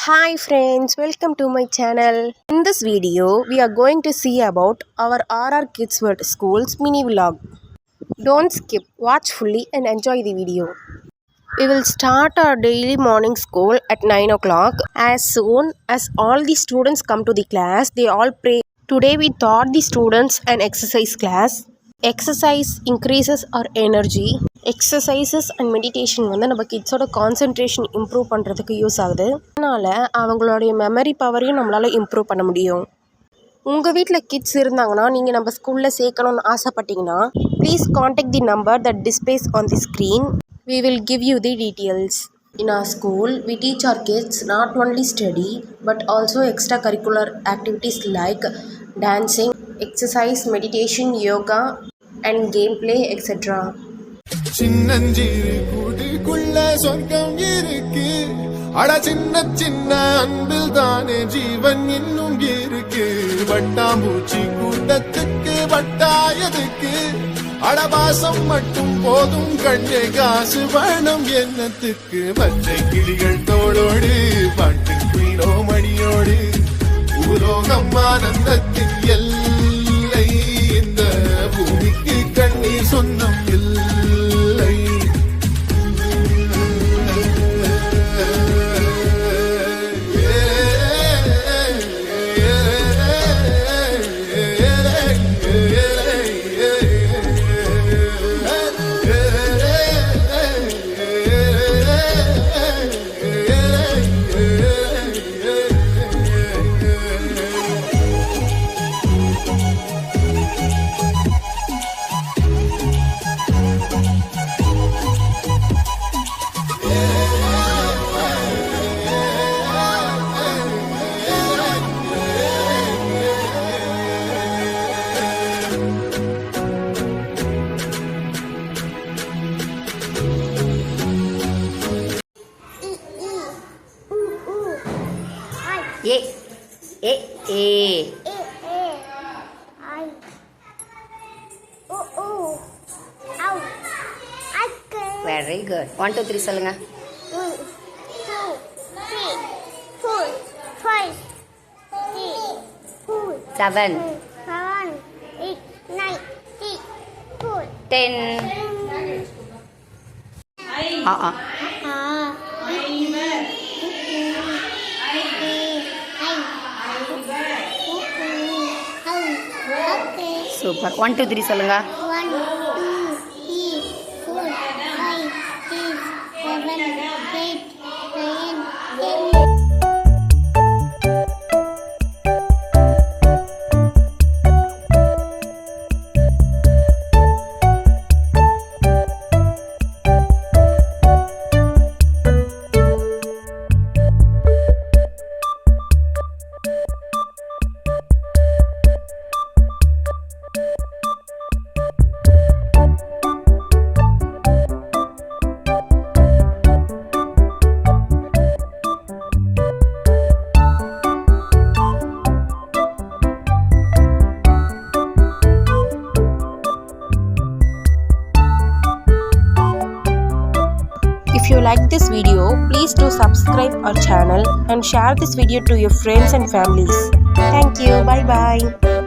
Hi friends, welcome to my channel. In this video, we are going to see about our RR Kids World School's mini vlog. Don't skip, watch fully and enjoy the video. We will start our daily morning school at 9 o'clock. As soon as all the students come to the class, they all pray. Today we taught the students an exercise class. Exercise increases our energy. Exercises and meditation வந்து நம்ம கிட்ஸோட concentration improve பண்ணுறதுக்கு use ஆகுது. அதனால் அவங்களுடைய memory பவரையும் நம்மளால் improve பண்ண முடியும். உங்கள் வீட்டில் கிட்ஸ் இருந்தாங்கன்னா நீங்கள் நம்ம ஸ்கூலில் சேர்க்கணும்னு ஆசைப்பட்டீங்கன்னா please contact the number that displays on the screen. We will give you the details. In our school, we teach our kids not only study but also extracurricular activities like dancing, exercise, meditation, yoga and gameplay, etc. சின்னஞ்சிறு கூட்டுக்குள்ள சொர்க்கம் இருக்கு. அட சின்ன சின்ன அன்பில் தானே ஜீவன் இன்னும் இருக்கு. வட்டாம்பூச்சி கூட்டத்துக்கு வட்டாயதுக்கு அடவாசம் மட்டும் போதும் கண்ணே காசு வேணும் என்னத்துக்கு. பச்சை கிளிகள் தோளோடு பாட்டு குயிலோ மணியோடு பூலோகம் ஆனந்தத்தின் எல்லை. இந்த பூமிக்கு கண்ணீர் சொந்தம் இல்லை. A A A I O Ow Very good. 1 2 3 சொல்லுங்க. 1 2 3 4 5 6 7 8 9 10 10 சூப்பர். 1 2 3 சொல்லுங்க. 1 2 3 4 5 6 7 8 9 10. If you like this video, please do subscribe our channel and share this video to your friends and families. Thank you. Bye bye.